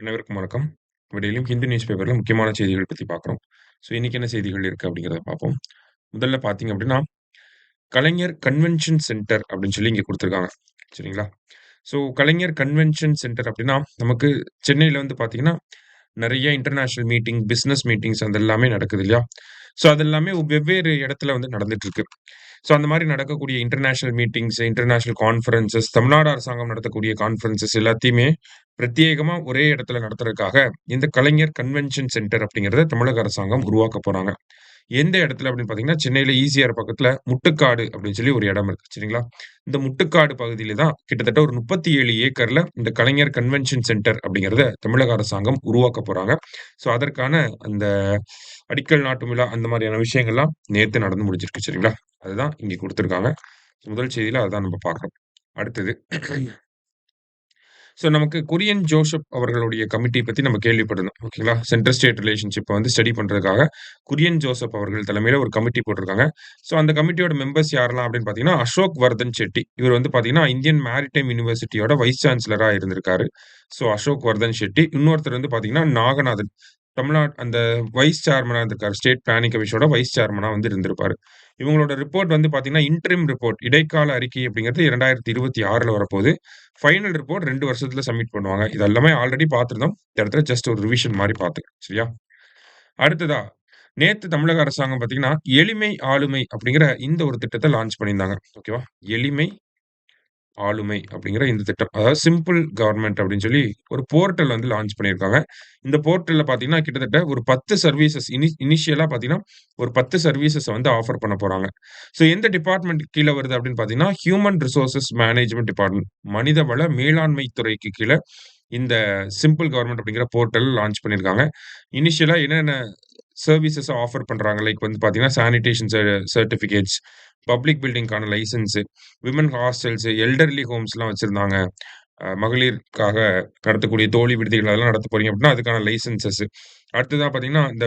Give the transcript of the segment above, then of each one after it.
அனைவருக்கும் வணக்கம். டெய்லியும் ஹிந்து நியூஸ் பேப்பர்ல முக்கியமான செய்திகள் பத்தி பார்க்குறோம். இன்னைக்கு என்ன செய்திகள் இருக்கு அப்படிங்கிறத பார்ப்போம். முதல்ல பார்த்தீங்க அப்படின்னா, கலைஞர் கன்வென்ஷன் சென்டர் அப்படின்னு சொல்லி இங்க குடுத்துருக்காங்க. சரிங்களா? கலைஞர் கன்வென்ஷன் சென்டர் அப்படின்னா, நமக்கு சென்னையில வந்து பார்த்தீங்கன்னா, நெறைய இன்டர்நேஷனல் மீட்டிங், பிசினஸ் மீட்டிங்ஸ் அது எல்லாமே நடக்குது இல்லையா? அது எல்லாமே வெவ்வேறு இடத்துல வந்து நடந்துட்டு இருக்கு. அந்த மாரி நடக்கக்கூடிய international meetings, international conferences, Tamil Nadu அரசாங்கம் நடத்தக்கூடிய கான்ஃபரன்சஸ் எல்லாத்தையுமே பிரத்யேகமா ஒரே இடத்துல நடத்துறதுக்காக, இந்த கலைஞர் கன்வென்ஷன் சென்டர் அப்படிங்கிறத தமிழக அரசாங்கம் உருவாக்கப் போறாங்க. எந்த இடத்துல அப்படின்னு பார்த்தீங்கன்னா, சென்னையில ஈசிஆர் பக்கத்துல முட்டுக்காடு அப்படின்னு சொல்லி ஒரு இடம் இருக்கு. சரிங்களா? இந்த முட்டுக்காடு பகுதியில தான் கிட்டத்தட்ட ஒரு 37 ஏக்கர்ல இந்த கலைஞர் கன்வென்ஷன் சென்டர் அப்படிங்கிறத தமிழக அரசாங்கம் உருவாக்கப் போறாங்க. அதற்கான அந்த அடிக்கல் நாட்டும் விழா அந்த மாதிரியான விஷயங்கள்லாம் நேத்து நடந்து முடிஞ்சிருக்கு. சரிங்களா? அதுதான் இங்க குடுத்திருக்காங்க. முதல் செய்தியில அதான் நம்ம பார்க்கிறோம். அடுத்தது நமக்கு குரியன் ஜோசப் அவர்களுடைய கமிட்டி பத்தி நம்ம கேள்விப்பட்டிருந்தோம். ஓகேங்களா? சென்டர் ஸ்டேட் ரிலேஷன்ஷிப்ப வந்து ஸ்டடி பண்றதுக்காக குரியன் ஜோசப் அவர்கள் தலைமையில ஒரு கமிட்டி போட்டிருக்காங்க. அந்த கமிட்டியோட மெம்பர்ஸ் யாரெல்லாம் அப்படின்னு பார்த்தீங்கன்னா, அசோக் வர்தன் செட்டி. இவர் வந்து பார்த்தீங்கன்னா, இந்தியன் மேரிடைம் யூனிவர்சிட்டியோட வைஸ் சான்சலரா இருந்திருக்காரு. அசோக் வர்தன் செட்டி. இன்னொருத்தர் வந்து பார்த்தீங்கன்னா, நாகநாதன். அந்த வைஸ் சேர்மனா இருந்திருக்காரு. ஸ்டேட் பிளானிங் கமிஷனோட வைஸ் சேர்மனா வந்து இருந்திருப்பாரு. இவங்களோட ரிப்போர்ட் வந்து பார்த்தீங்கன்னா, இன்டரிம் ரிப்போர்ட் இடைக்கால அறிக்கை அப்படிங்கிறது 2026ல வரப்போது. ஃபைனல் ரிப்போர்ட் 2 வருஷத்துல சப்மிட் பண்ணுவாங்க. இது எல்லாமே ஆல்ரெடி பார்த்திருந்தோம். இந்த இடத்துல ஜஸ்ட் ஒரு ரிவிஷன் மாரி பார்த்துக்கிறோம். சரியா? அடுத்ததா, நேத்து தமிழக அரசாங்கம் பார்த்தீங்கன்னா, எளிமை ஆளுமை அப்படிங்கிற இந்த ஒரு திட்டத்த லான்ச் பண்ணியிருந்தாங்க. ஓகேவா? எளிமை ஆளுமை அப்படிங்கிற இந்த திட்டம். அதாவது சிம்பிள் கவர்ன்மென்ட் அப்படின்னு சொல்லி ஒரு போர்ட்டல் வந்து லான்ச் பண்ணியிருக்காங்க. இந்த போர்ட்டல்ல பார்த்தீங்கன்னா, கிட்டத்தட்ட ஒரு 10 சர்வீசஸ் இனிஷியலா பார்த்தீங்கன்னா, ஒரு 10 சர்வீசஸ் வந்து ஆஃபர் பண்ண போறாங்க. எந்த டிபார்ட்மென்ட் கீழ வருது அப்படின்னு பார்த்தீங்கன்னா, ஹியூமன் ரிசோர்ஸஸ் மேனேஜ்மென்ட் டிபார்ட்மென்ட். மனிதவள மேலாண்மை துறைக்கு கீழ இந்த சிம்பிள் கவர்ன்மென்ட் அப்படிங்கிற போர்ட்டல் லான்ச் பண்ணியிருக்காங்க. இனிஷியலா என்னென்ன சர்வீசஸ் ஆஃபர் பண்றாங்க. லைக் வந்து பார்த்தீங்கன்னா, சானிடேஷன் சர்டிஃபிகேட்ஸ், பப்ளிக் பில்டிங்க்கான லைசென்ஸ், விமன் ஹாஸ்டல்ஸ், எல்டர்லி ஹோம்ஸ்லாம் வச்சிருந்தாங்க. மகளிருக்காக நடத்தக்கூடிய தோழி விடுதிகள் அதெல்லாம் நடத்த போறீங்க அப்படின்னா, அதுக்கான லைசென்சஸ். அடுத்ததா பார்த்தீங்கன்னா, இந்த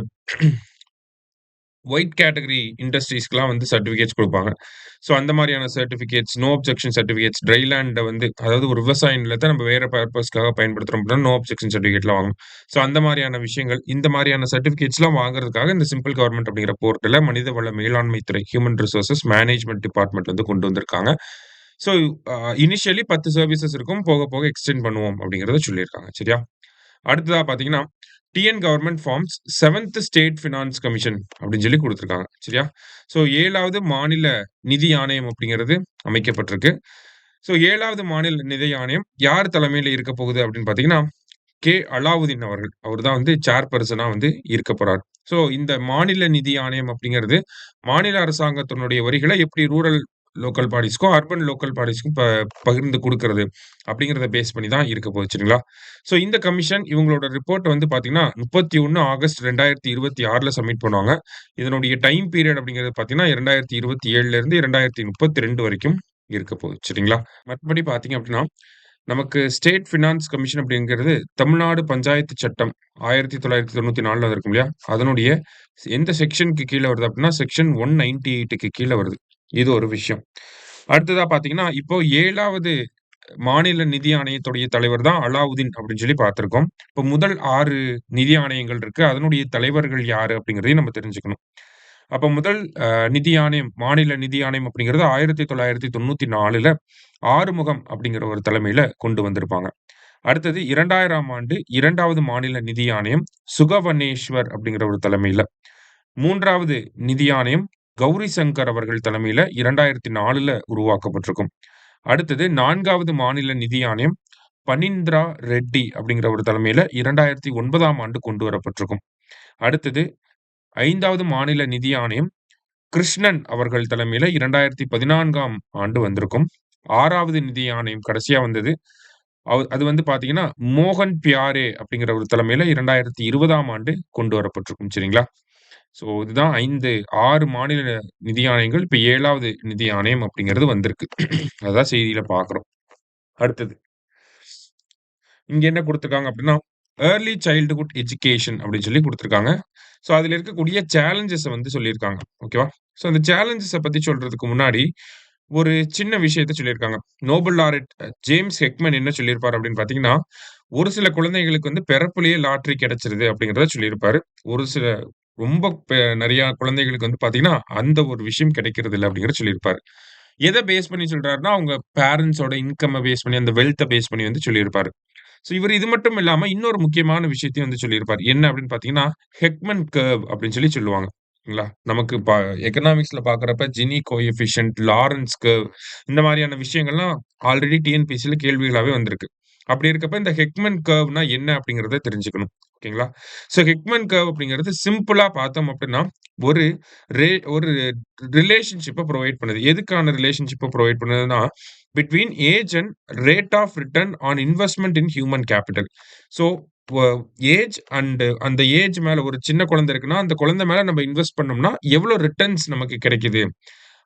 ஒயிட் கேட்டகரி இண்டஸ்ட்ரீஸ்க்குலாம் வந்து சர்டிஃபிகேட்ஸ் குடுப்பாங்க. அந்த மாரியான certificates, no objection certificates, dry land வந்து அதாவது ஒரு விவசாய நிலத்த நம்ம வேற பர்ப்பஸ்க்காக பயன்படுத்துறோம் அப்படின்னா, நோ அப்ஜெக்ஷன் சர்டிஃபிகேட்லாம் வாங்கணும். அந்த மாரியான விஷயங்கள், இந்த மாரியான சர்டிஃபிகேட்ஸ்லாம் வாங்குறதுக்காக இந்த சிம்பிள் கவர்ன்மென்ட் அப்படிங்கிற போர்ட்டல மனிதவள மேலாண்மை துறை, ஹியூமன் ரிசோர்ஸஸ் மேனேஜ்மென்ட் டிபார்ட்மென்ட் வந்து கொண்டு வந்திருக்காங்க. ஸோ இனிஷியலி 10 சர்வீசஸ் இருக்கும். போக போக எக்ஸ்டெண்ட் பண்ணுவோம் அப்படிங்கிறத சொல்லியிருக்காங்க. சரியா? அடுத்ததா பார்த்தீங்கன்னா, கவர்ன்மென்ட் ஃபார்ம்ஸ் 7த் ஸ்டேட் ஃபினான்ஸ் கமிஷன் அப்படின்னு சொல்லி குடுத்துருக்காங்க. சரியா? 7வது மாநில நிதி ஆணையம் அப்படிங்கிறது அமைக்கப்பட்டிருக்கு. 7வது மாநில நிதி ஆணையம் யார் தலைமையில இருக்க போகுது அப்படின்னு பார்த்தீங்கன்னா, அலாவுதீன் அவர்கள். அவர் தான் வந்து சேர்பெர்சனா வந்து இருக்க போறார். இந்த மாநில நிதி ஆணையம் அப்படிங்கிறது, மாநில அரசாங்கத்தினுடைய வரிகள எப்படி ரூரல் லோக்கல் பாடிஸ்க்கும், அர்பன் லோக்கல் பாடிஸ்க்கும் பகிர்ந்து குடுக்குறது அப்படிங்கிறத பேஸ் பண்ணி தான் இருக்க போகுது. சரிங்களா? இந்த கமிஷன் இவங்களோட ரிப்போர்ட் வந்து பார்த்தீங்கன்னா, 31 ஆகஸ்ட் 2026ல சப்மிட் பண்ணுவாங்க. இதனுடைய டைம் பீரியட் அப்படிங்கிறது பார்த்தீங்கன்னா, 2027ல இருந்து 2032 வரைக்கும் இருக்க போகுது. சரிங்களா? மத்தபடி பார்த்தீங்க அப்படின்னா, நமக்கு ஸ்டேட் ஃபினான்ஸ் கமிஷன் அப்படிங்கிறது தமிழ்நாடு பஞ்சாயத்து சட்டம் 1994ல இருக்கும் இல்லையா? அதனுடைய எந்த செக்ஷனுக்கு கீழ வருது அப்படின்னா, செக்ஷன் 198க்கு கீழ வருது. இது ஒரு விஷயம். அடுத்ததா பார்த்தீங்கன்னா, இப்போ 7வது மாநில நிதி ஆணையத்துடைய தலைவர் தான் அலாவுதீன் அப்படின்னு சொல்லி பார்த்திருக்கோம். இப்போ முதல் 6 நிதி ஆணையங்கள் இருக்கு. அதனுடைய தலைவர்கள் யாரு அப்படிங்கிறதையும் நம்ம தெரிஞ்சுக்கணும். அப்ப முதல் நிதி ஆணையம், மாநில நிதி ஆணையம் அப்படிங்கிறது 1994ல ஆறுமுகம் அப்படிங்கிற ஒரு தலைமையில கொண்டு வந்திருப்பாங்க. அடுத்தது 2000ஆம் ஆண்டு 2வது மாநில நிதி ஆணையம் சுகவனேஸ்வர் அப்படிங்கிற ஒரு தலைமையில. 3வது நிதி ஆணையம் கௌரி சங்கர் அவர்கள் தலைமையில 2004ல உருவாக்கப்பட்டிருக்கும். அடுத்தது 4வது மாநில நிதி ஆணையம் பனீந்திரா ரெட்டி அப்படிங்கிற ஒரு தலைமையில 2009ஆம் ஆண்டு கொண்டு வரப்பட்டிருக்கும். அடுத்தது 5வது மாநில நிதி ஆணையம் கிருஷ்ணன் அவர்கள் தலைமையில 2014ஆம் ஆண்டு வந்திருக்கும். 6வது நிதி ஆணையம் கடைசியா வந்தது. அது வந்து பார்த்தீங்கன்னா, மோகன் பியாரே அப்படிங்கிற ஒரு தலைமையில 2020ஆம் ஆண்டு கொண்டு வரப்பட்டிருக்கும். சரிங்களா? இதுதான் 6 மாநில நிதி ஆணையங்கள். இப்ப 7வது நிதி ஆணையம் அப்படிங்கிறது வந்திருக்கு. அதான் செய்தியில பார்க்கிறோம். அடுத்தது. இங்க என்ன குடுத்துருக்காங்க அப்படின்னா, ஏர்லி சைல்ட்ஹுட் எஜுகேஷன் அப்படின்னு சொல்லி குடுத்துருக்காங்க. அதுல இருக்கக்கூடிய சேலஞ்சஸ வந்து சொல்லியிருக்காங்க. ஓகேவா? அந்த சேலஞ்சஸ பத்தி சொல்றதுக்கு முன்னாடி, ஒரு சின்ன விஷயத்த சொல்லியிருக்காங்க. நோபல் லாரட் ஜேம்ஸ் ஹெக்மன் என்ன சொல்லியிருப்பார் அப்படின்னு பார்த்தீங்கன்னா, ஒரு சில குழந்தைகளுக்கு வந்து பிறப்பிலேயே லாட்டரி கிடைச்சிருது அப்படிங்கிறத சொல்லியிருப்பாரு. ஒரு சில ரொம்ப நெறைய குழந்தைகளுக்கு வந்து பார்த்தீங்கன்னா, அந்த ஒரு விஷயம் கிடைக்கிறது இல்ல அப்படிங்கிறத சொல்லியிருப்பாரு. எத பேஸ் பண்ணி சொல்றாருன்னா, அவங்க பேரன்ட்ஸோட இன்கம்ம பேஸ் பண்ணி, அந்த வெல்த்த பேஸ் பண்ணி வந்து சொல்லியிருப்பாரு. ஸோ இவரு இது மட்டும் இல்லாம இன்னொரு முக்கியமான விஷயத்தையும் வந்து சொல்லியிருப்பாரு. என்ன அப்படின்னு பார்த்தீங்கன்னா, ஹெக்மன் கர்வ் அப்படின்னு சொல்லுவாங்க. ங்களா? நமக்கு எக்கனாமிக்ஸ்ல பார்க்கிறப்ப ஜினி கோஎஃபிஷியன்ட், லாரன்ஸ் கர்வ் இந்த மாரியான விஷயங்கள்லாம் ஆல்ரெடி டிஎன்பிஎஸ்சில கேள்விகளாவே வந்திருக்கு. அப்படி இருக்கப்ப இந்த ஹெக்மன் கர்வ்னா என்ன அப்படிங்கிறத தெரிஞ்சுக்கணும். ஓகேங்களா? ஸோ ஹெக்மன் கர்வ் அப்படிங்கிறது சிம்பிளா பார்த்தோம் அப்படின்னா, ஒரு ஒரு ரிலேஷன்ஷிப்ப புரொவைட் பண்ணுது. எதுக்கான ரிலேஷன்ஷிப்ப புரொவைட் பண்ணுதுன்னா, between age and rate of return on investment in human capital. So வ ஏஜ் அண்ட் அந்த ஏஜ் மேல ஒரு சின்ன குழந்தை இருக்குன்னா, அந்த குழந்தை மேல நம்ம இன்வெஸ்ட் பண்ணோம்னா, எவ்வளோ ரிட்டர்ன்ஸ் நமக்கு கிடைக்குது?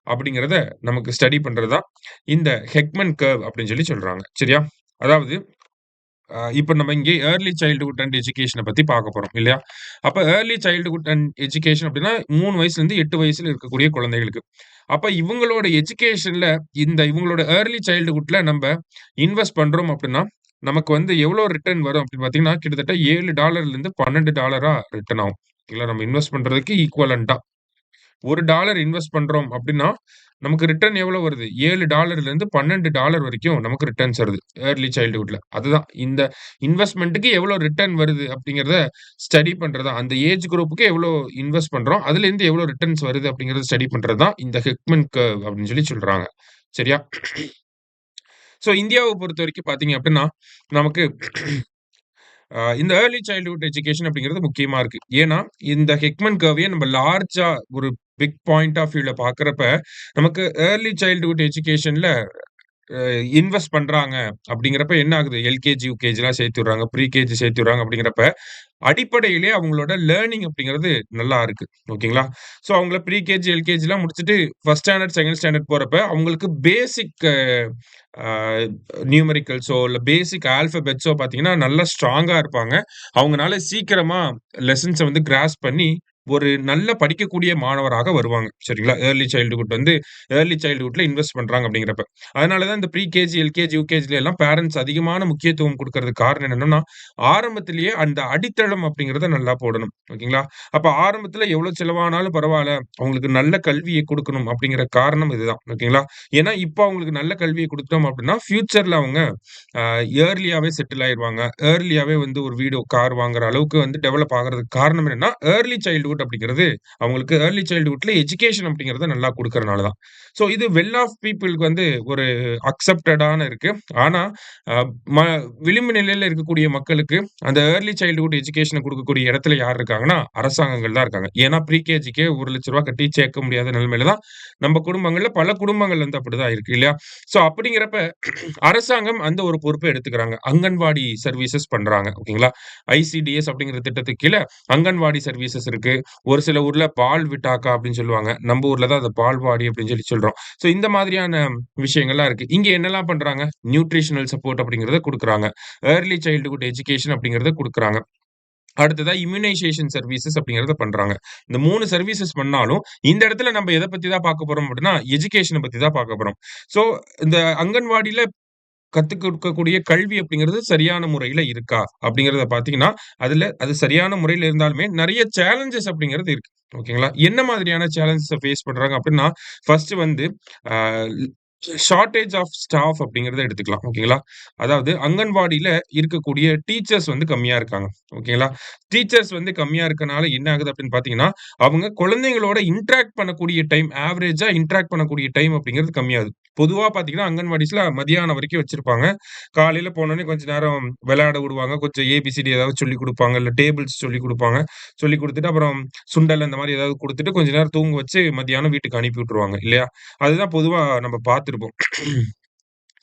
அப்படிங்கிறத நமக்கு ஸ்டடி பண்றது தான் இந்த ஹெக்மன் கர்வ் அப்படின்னு சொல்றாங்க. சரியா? அதாவது இப்ப நம்ம இங்கே ஏர்லி சைல்ட்ஹுட் அண்ட் எஜுகேஷன பத்தி பார்க்க போறோம் இல்லையா? அப்ப ஏர்லி சைல்ட்ஹுட் அண்ட் எஜுகேஷன் அப்படின்னா 3 வயசுலேருந்து 8 வயசுல இருக்கக்கூடிய குழந்தைகளுக்கு. அப்ப இவங்களோட எஜுகேஷன்ல இவங்களோட ஏர்லி சைல்ட்ஹுட்ல நம்ப இன்வெஸ்ட் பண்றோம் அப்படின்னா, நமக்கு வந்து எவ்வளோ ரிட்டர்ன் வரும் அப்படின்னு பார்த்தீங்கன்னா, கிட்டத்தட்ட $7லிருந்து $12 ரிட்டர்ன் ஆகும். ஓகேங்களா? நம்ம இன்வெஸ்ட் பண்றதுக்கு ஈக்குவலன்ட்டா. $1 இன்வெஸ்ட் பண்றோம் அப்டின்னா, நமக்கு ரிட்டர்ன் எவ்வளோ வருது? $7லிருந்து $12 வரைக்கும் நமக்கு ரிட்டர்ன்ஸ் வருது. ஏர்லி சைல்ட்ஹுட்ல. அதுதான் இந்த இன்வெஸ்ட்மென்ட்க்கு எவ்வளோ ரிட்டர்ன் வருது அப்டிங்கிறத ஸ்டடி பண்றது தான். அந்த ஏஜ் குரூப்க்கு எவ்வளோ இன்வெஸ்ட் பண்றோம். அதுலேருந்து எவ்வளோ ரிட்டர்ன்ஸ் வருது அப்டிங்கிறத ஸ்டடி பண்றது தான் இந்த ஹெக்மன் கர்வ் அப்டின்னு சொல்றாங்க. சரியா? ஸோ இந்தியாவ பொறுத்தவரைக்கும் பார்த்தீங்க அப்டின்னா, நமக்கு இந்த ஏர்லி சைல்ட்ஹுட் எஜுகேஷன் அப்படிங்கிறது முக்கியமா இருக்கு. ஏன்னா, இந்த ஹெக்மன் கர்வையே நம்ம லார்ஜா ஒரு பிக் பாயிண்ட் ஆஃப் வியூல பார்க்கிறப்ப, நமக்கு ஏர்லி சைல்ட்ஹுட் எஜுகேஷன்ல இன்வெஸ்ட் பண்றாங்க அப்படிங்கிறப்ப என்ன ஆகுது? எல்கேஜி, யுகேஜிலாம் சேர்த்து விடுறாங்க. ப்ரீகேஜி சேர்த்து விடுறாங்க அப்படிங்கிறப்ப, அடிப்படையிலேயே அவங்களோட லேர்னிங் அப்படிங்கிறது நல்லா இருக்கு. ஓகேங்களா? ஸோ அவங்கள ப்ரீகேஜி, எல்கேஜிலாம் முடிச்சுட்டு 1 ஸ்டாண்டர்ட், 2 ஸ்டாண்டர்ட் போறப்ப அவங்களுக்கு பேசிக் அ நியூமெரிக்கல்ஸோ, இல்ல பேசிக் ஆல்ஃபபெட்ஸோ பார்த்தீங்கன்னா, நல்லா ஸ்ட்ராங்கா இருப்பாங்க. அவங்கனால சீக்கிரமா லெசன்ஸ வந்து கிராஸ்ப் பண்ணி, ஒரு நல்ல படிக்கக்கூடிய மாணவராக வருவாங்க. சரிங்களா? ஏர்லி சைல்ட்ஹுட்ல இன்வெஸ்ட் பண்றாங்க அப்படிங்கிறப்ப. அதனால தான் இந்த ப்ரீகேஜி, எல்கேஜி, யுகேஜில எல்லாம் பேரன்ட்ஸ் அதிகமான முக்கியத்துவம் குடுக்கறதுக்கு காரணம் என்னன்னா, ஆரம்பத்திலேயே அந்த அடித்தளம் அப்படிங்கிறத நல்லா போடணும். ஓகேங்களா? அப்ப ஆரம்பத்தில எவ்வளோ செலவானாலும் பரவால்ல. அவங்களுக்கு நல்ல கல்விய குடுக்கணும் அப்படிங்கிற காரணம் இதுதான். ஓகேங்களா? ஏன்னா, இப்ப அவங்களுக்கு நல்ல கல்விய குடுத்துட்டோம் அப்படின்னா, ஃபியூச்சர்ல அவங்க அ ஏர்லியாவே செட்டில் ஆயிருவாங்க. ஏர்லியாவே வந்து ஒரு வீடு, கார் வாங்குற அளவுக்கு வந்து டெவலப் ஆகுறதுக்கு காரணம் என்னன்னா, ஏர்லி சைல்ட்ஹுட் அப்படிங்கிறது அவங்களுக்கு ஏர்லி சைல்ட்ஹுட்ல எஜுகேஷன் அப்படிங்கிறத நல்லா குடுக்கறனால தான். ஸோ இது வெல் ஆஃப் பீப்பிள்க்கு வந்து ஒரு அக்செப்டடான இருக்கு. ஆனா, அ ம விளிம்பு நிலையில இருக்கக்கூடிய மக்களுக்கு அந்த ஏர்லி சைல்ட்ஹுட் எஜுகேஷன குடுக்கக்கூடிய இடத்துல யார் இருக்காங்கன்னா, அரசாங்கங்கள் தான் இருக்காங்க. ஏன்னா ப்ரீகேஜிக்கே ரூ. 1,00,000 கட்டி சேர்க்க முடியாத நிலைமையில தான் நம்ம குடும்பங்கள்ல பல குடும்பங்கள் வந்து அப்படிதான் இருக்கு இல்லையா? ஸோ அப்படிங்கிறப்ப அரசாங்கம் அந்த ஒரு பொறுப்ப எடுத்துக்கிறாங்க. அங்கன்வாடி சர்வீசஸ் பண்றாங்க. ஓகேங்களா? ஐசிடிஎஸ் அப்படிங்கிற திட்டத்துக்கு கீழ அங்கன்வாடி சர்வீசஸ் இருக்கு. ஒரு சில ஊர்ல பால் விட்டாக்கா அப்படின்னு சொல்லுவாங்க. நம்ம ஊர்ல தான் அத பால்வாடி அப்படின்னு சொல்றோம். ஸோ இந்த மாதிரியான விஷயங்கள்லாம் இருக்கு. இங்க என்னலாம் பண்றாங்க? நியூட்ரிஷனல் சப்போர்ட் அப்படிங்கிறத குடுக்குறாங்க. ஏர்லி சைல்ட்ஹுட் எஜுகேஷன் அப்படிங்கிறத குடுக்குறாங்க. அடுத்ததா இம்யூனைசேஷன் சர்வீசஸ் அப்படிங்கிறத பண்றாங்க. இந்த 3 சர்வீசஸ் பண்ணாலும், இந்த இடத்துல நம்ம எத பத்தி தான் பார்க்க போறோம் அப்படின்னா, எஜுகேஷன பத்தி தான் பார்க்க போறோம். ஸோ இந்த அங்கன்வாடியில கத்துக் கொடுக்கக்கூடிய கல்வி அப்படிங்கிறது சரியான முறையில இருக்கா? அப்படிங்கிறத பார்த்தீங்கன்னா, அது சரியான முறையில இருந்தாலுமே, நெறைய சேலஞ்சஸ் அப்படிங்கிறது இருக்கு. ஓகேங்களா? என்ன மாதிரியான சேலஞ்சஸ ஃபேஸ் பண்றாங்க அப்படின்னா, ஃபர்ஸ்ட் வந்து அ ஷார்டேஜ் ஆஃப் ஸ்டாஃப் அப்படிங்கிறத எடுத்துக்கலாம். ஓகேங்களா? அதாவது அங்கன்வாடியில இருக்கக்கூடிய டீச்சர்ஸ் வந்து கம்மியா இருக்காங்க. ஓகேங்களா? டீச்சர்ஸ் வந்து கம்மியா இருக்கனால என்ன ஆகுது அப்படின்னு பார்த்தீங்கன்னா, அவங்க குழந்தைங்களோட இன்டராக்ட் பண்ணக்கூடிய டைம் ஆவரேஜா இன்டராக்ட் பண்ணக்கூடிய டைம் அப்படிங்கிறது கம்மியாகுது. பொதுவா பார்த்தீங்கன்னா, அங்கன்வாடிஸ்ல மதியானம் வரைக்கும் வச்சிருப்பாங்க. காலையில போனோனே கொஞ்ச நேரம் விளையாட விடுவாங்க. கொஞ்சம் ஏபிசிடி ஏதாவது சொல்லிக் குடுப்பாங்க. இல்ல டேபிள்ஸ் சொல்லிக் குடுப்பாங்க. சொல்லிக் குடுத்துட்டு அப்புறம் சுண்டல் அந்த மாரி ஏதாவது குடுத்துட்டு கொஞ்ச நேரம் தூங்க வச்சு மத்தியானம் வீட்டுக்கு அனுப்பி விட்டுருவாங்க இல்லையா? அதுதான் பொதுவா நம்ம பார்த்திருப்போம்.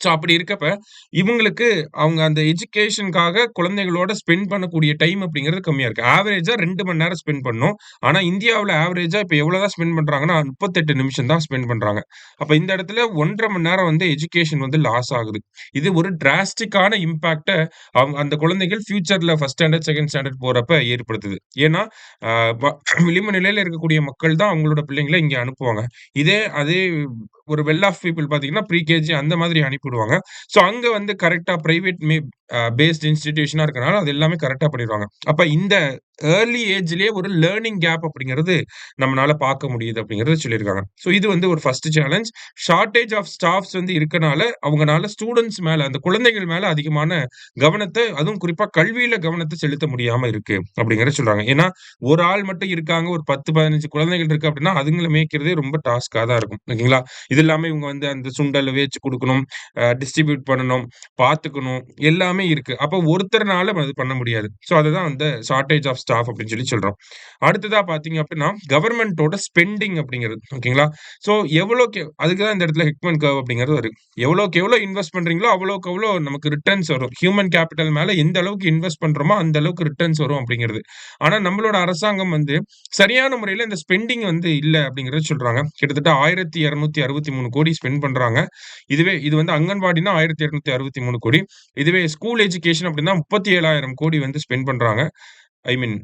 ஸோ அப்படி இருக்கப்ப, இவங்களுக்கு அவங்க அந்த எஜுகேஷனுக்காக குழந்தைகளோட ஸ்பெண்ட் பண்ணக்கூடிய டைம் அப்படிங்கிறது கம்மியா இருக்கு. ஆவரேஜா 2 மணி நேரம் ஸ்பெண்ட் பண்ணணும். ஆனா இந்தியாவுல ஆவரேஜா இப்ப எவ்வளோ தான் ஸ்பெண்ட் பண்றாங்கன்னா, 38 நிமிஷம் தான் ஸ்பெண்ட் பண்றாங்க. அப்ப இந்த இடத்துல 1 1/2 மணி நேரம் வந்து எஜுகேஷன் வந்து லாஸ் ஆகுது. இது ஒரு டிராஸ்டிக்கான இம்பாக்ட்ட அவங்க அந்த குழந்தைகள் ஃபியூச்சர்ல 1 ஸ்டாண்டர்ட், 2 ஸ்டாண்டர்ட் போறப்ப ஏற்படுத்துது. ஏன்னா, அ வ விளிம்பு நிலையில இருக்கக்கூடிய மக்கள் தான் அவங்களோட பிள்ளைங்கள இங்க அனுப்புவாங்க. அதே ஒரு வெல் ஆஃப் பீப்பிள் பார்த்தீங்கன்னா, ப்ரீகேஜி அந்த மாதிரி அனுப்பிவிடுவாங்க. ஸோ அங்க வந்து கரெக்ட்டா பிரைவேட் பேஸ்ட் இன்ஸ்டிடியூஷனா இருக்கனால அது எல்லாமே கரெக்ட்டா பண்ணிருவாங்க. அப்ப இந்த ஏர்லி ஏஜ்லயே ஒரு லேர்னிங் கேப் அப்படிங்கிறது நம்மனால பார்க்க முடியுது அப்படிங்கிறத சொல்லியிருக்காங்க. ஸோ இது வந்து ஒரு first challenge. Shortage of staffs வந்து இருக்கனால, அவங்கனால ஸ்டூடண்ட்ஸ் மேல, அந்த குழந்தைகள் மேல அதிகமான கவனத்த, அதுவும் குறிப்பா கல்வியில கவனத்த செலுத்த முடியாம இருக்கு அப்படிங்கிறத சொல்றாங்க. ஏன்னா, ஒரு ஆள் மட்டும் இருக்காங்க, ஒரு 10, 15 குழந்தைகள் இருக்கு அப்படின்னா, அதுங்கள மேய்க்கிறதே ரொம்ப டாஸ்க்கா தான் இருக்கும். ஓகேங்களா? இது இல்லாம இவங்க வந்து அந்த சுண்டல் வேச்சு குடுக்கணும், டிஸ்ட்ரிபியூட் பண்ணணும், பார்த்துக்கணும், எல்லாமே இருக்கு. அப்ப ஒருத்தர்னால அது பண்ண முடியாது. ஸோ அதுதான் வந்து ஷார்ட்டேஜ் ஆஃப் ஸ்டாஃப் அப்படின்னு சொல்றோம். அடுத்ததா பார்த்தீங்க அப்படின்னா, கவர்ன்மென்ட்டோட ஸ்பெண்டிங் அப்படிங்கிறது. ஓகேங்களா? ஸோ எவ்வளோக்கு அதுக்கு தான் இந்த இடத்துல ஹிக்மன் கர்வ் அப்படிங்கிறது வருது. எவ்வளோக்கு எவ்வளோ இன்வெஸ்ட் பண்றீங்களோ, அவ்வளோக்கு அவ்வளோ நமக்கு ரிட்டர்ன்ஸ் வரும். ஹியூமன் கேப்பிட்டல் மேல எந்த அளவுக்கு இன்வெஸ்ட் பண்றோமோ, அந்த அளவுக்கு ரிட்டர்ன்ஸ் வரும் அப்படிங்கிறது. ஆனா நம்மளோட அரசாங்கம் வந்து சரியான முறையில இந்த ஸ்பெண்டிங் வந்து இல்ல அப்படிங்கிறத சொல்றாங்க. கிட்டத்தட்ட 1263 கோடி ஸ்பெண்ட் பண்றாங்க. இது வந்து அங்கன்வாடினா 1263 கோடி. இதுவே ஸ்கூல் எஜுகேஷன் அப்படின்னா 37,000 கோடி வந்து ஸ்பெண்ட் பண்றாங்க. ஐ மீன்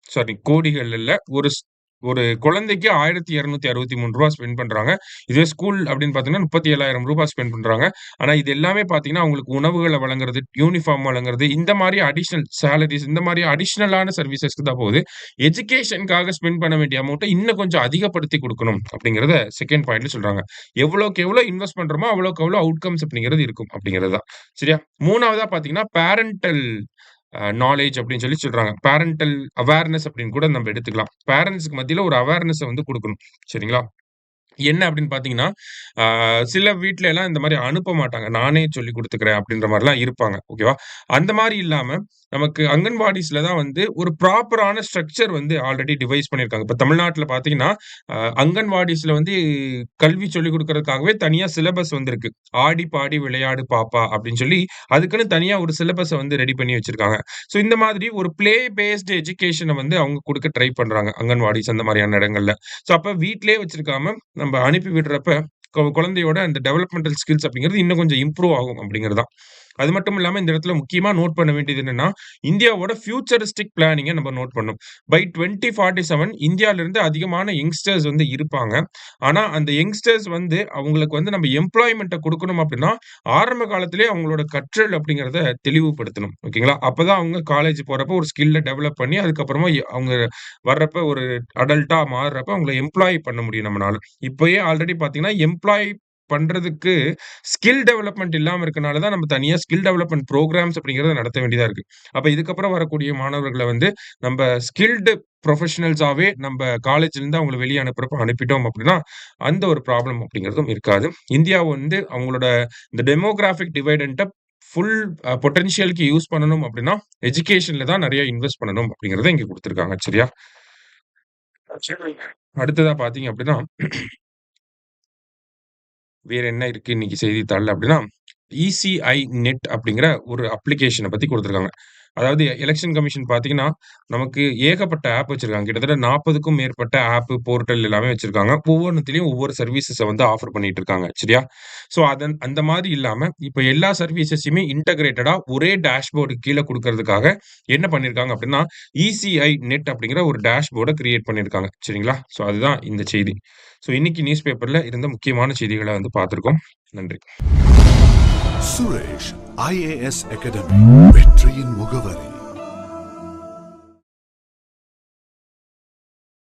சாரி, கோடிகள் இல்ல. ஒரு குழந்தைக்கு ரூ. 1263 ஸ்பெண்ட் பண்றாங்க. இதுவே ஸ்கூல் அப்படின்னு பார்த்தீங்கன்னா, ரூ. 37,000 ஸ்பெண்ட் பண்றாங்க. ஆனா இது எல்லாமே பார்த்தீங்கன்னா, அவங்களுக்கு உணவுகள வழங்குறது, யூனிஃபார்ம் வழங்குறது, இந்த மாரி அடிஷனல் சேலரீஸ், இந்த மாரி அடிஷனலான சர்வீசஸ்க்கு தான் போகுது. எஜுகேஷனுக்காக ஸ்பெண்ட் பண்ண வேண்டிய அமௌண்ட்ட இன்னும் கொஞ்சம் அதிகப்படுத்தி குடுக்கணும் அப்படிங்கிறத 2ண்ட் பாயிண்ட்ல சொல்றாங்க. எவ்வளோக்கு எவ்வளோ இன்வெஸ்ட் பண்றோமோ, அவ்வளோக்கு அவ்வளோ அவுட்கம்ஸ் அப்படிங்கிறது இருக்கும் அப்படிங்கிறது தான். சரியா? 3வதா பார்த்தீங்கன்னா, பேரன்டல் நாலேட்ஜ் அப்படின்னு சொல்றாங்க. பேரன்டல் அவேர்னஸ் அப்படின்னு கூட நம்ம எடுத்துக்கலாம். பேரன்ட்ஸ்க்கு மத்தியில ஒரு அவேர்னஸ வந்து குடுக்கணும். சரிங்களா? என்ன அப்படின்னு பார்த்தீங்கன்னா, ஆ சில வீட்ல எல்லாம் இந்த மாரி அனுப்ப மாட்டாங்க. நானே சொல்லிக் குடுத்துக்கிறேன் அப்படின்ற மாரிலாம் இருப்பாங்க. ஓகேவா? அந்த மாரி இல்லாம, நமக்கு அங்கன்வாடிஸ்ல தான் வந்து ஒரு ப்ராப்பரான ஸ்ட்ரக்சர் வந்து ஆல்ரெடி டிவைஸ் பண்ணியிருக்காங்க. இப்ப தமிழ்நாட்டுல பார்த்தீங்கன்னா, அங்கன்வாடிஸ்ல வந்து கல்வி சொல்லிக் குடுக்கறதுக்காகவே தனியா சிலபஸ் வந்திருக்கு. "ஆடி பாடி விளையாடு பாப்பா" அப்படின்னு சொல்லி, அதுக்குன்னு தனியா ஒரு சிலபஸ வந்து ரெடி பண்ணி வச்சிருக்காங்க. ஸோ இந்த மாதிரி ஒரு ப்ளே பேஸ்டு எஜுகேஷன வந்து அவங்க குடுக்க ட்ரை பண்றாங்க. அங்கன்வாடிஸ் அந்த மாரியான இடங்கள்ல. ஸோ அப்ப வீட்லயே வச்சிருக்காம, நம்ம அனுப்பி விடுறப்ப, குழந்தையோட அந்த டெவலப்மெண்டல் ஸ்கில்ஸ் அப்படிங்கிறது இன்னும் கொஞ்சம் இம்ப்ரூவ் ஆகும் அப்படிங்கிறது தான். அது மட்டும் இல்லாம இந்த இடத்துல முக்கியமா நோட் பண்ண வேண்டியது என்னன்னா, இந்தியாவோட ஃபியூச்சரிஸ்டிக் பிளானிங்க நம்ம நோட் பண்ணணும். பை 2047 இந்தியாவிலிருந்து அதிகமான யங்ஸ்டர்ஸ் வந்து இருப்பாங்க. ஆனா, அந்த யங்ஸ்டர்ஸ் வந்து அவங்களுக்கு வந்து நம்ம எம்ப்ளாய்மென்ட்ட குடுக்கணும் அப்படின்னா, ஆரம்ப காலத்திலேயே அவங்களோட கற்றல் அப்படிங்கிறத தெளிவுபடுத்தணும். ஓகேங்களா? அப்பதான் அவங்க காலேஜ் போறப்போ ஒரு ஸ்கில்ல டெவலப் பண்ணி, அதுக்கப்புறமா அவங்க வர்றப்ப ஒரு அடல்ட்டா மாறுறப்ப அவங்கள எம்ப்ளாய் பண்ண முடியும் நம்மனால. இப்பயே ஆல்ரெடி பார்த்தீங்கன்னா, எம்ப்ளாய் பண்றதுக்கு ஸ்கில் டெவலப்மென்ட் இல்லாம இருக்கனால தான் நம்ம தனியா ஸ்கில் டெவலப்மென்ட் புரோகிராம்ஸ் அப்படிங்கிறத நடத்த வேண்டியதா இருக்கு. அப்ப இதுக்கப்புறம் வரக்கூடிய மாணவர்கள வந்து நம்ப ஸ்கில்டு புரொஃபஷனல்ஸாவே நம்ப காலேஜ்லருந்து அவங்கள வெளிய அனுப்புறப்ப அனுப்பிட்டோம் அப்படின்னா, அந்த ஒரு ப்ராப்ளம் அப்படிங்கிறதும் இருக்காது. இந்தியா வந்து அவங்களோட இந்த டெமோகிராபிக் டிவைடண்ட்ட ஃபுல் பொட்டன்ஷியல்க்கு யூஸ் பண்ணணும் அப்படின்னா, எஜுகேஷன்ல தான் நெறைய இன்வெஸ்ட் பண்ணணும் அப்படிங்கிறத இங்க குடுத்திருக்காங்க. சரியா? அடுத்ததா பார்த்தீங்க அப்படின்னா, வேற என்ன இருக்கு இன்னைக்கு செய்தித்தாள்ல அப்படின்னா, இசிஐ நெட் அப்படிங்கிற ஒரு அப்ளிகேஷன பத்தி குடுத்திருக்காங்க. அதாவது எலக்ஷன் கமிஷன் பார்த்தீங்கன்னா, நமக்கு ஏகப்பட்ட ஆப் வச்சிருக்காங்க. கிட்டத்தட்ட 40க்கும் மேற்பட்ட ஆப், போர்ட்டல் எல்லாமே வச்சிருக்காங்க. ஒவ்வொன்னுத்திலயும் ஒவ்வொரு சர்வீஸஸ வந்து ஆஃபர் பண்ணிட்டு இருக்காங்க. சரியா? ஸோ அந்த மாரி இல்லாம, இப்ப எல்லா சர்வீஸஸயுமே இன்டகிரேட்டடா ஒரே டேஷ்போர்டுக்கு கீழ குடுக்கறதுக்காக என்ன பண்ணியிருக்காங்க அப்படின்னா, இசிஐ நெட் அப்படிங்கிற ஒரு டேஷ்போர்ட கிரியேட் பண்ணியிருக்காங்க. சரிங்களா? ஸோ அதுதான் இந்த செய்தி. ஸோ இன்னைக்கு நியூஸ் பேப்பர்ல இருந்த முக்கியமான செய்திகள வந்து பார்த்திருக்கோம். நன்றி. சுரேஷ் IAS அகாடமி வெற்றியின் முகவரி.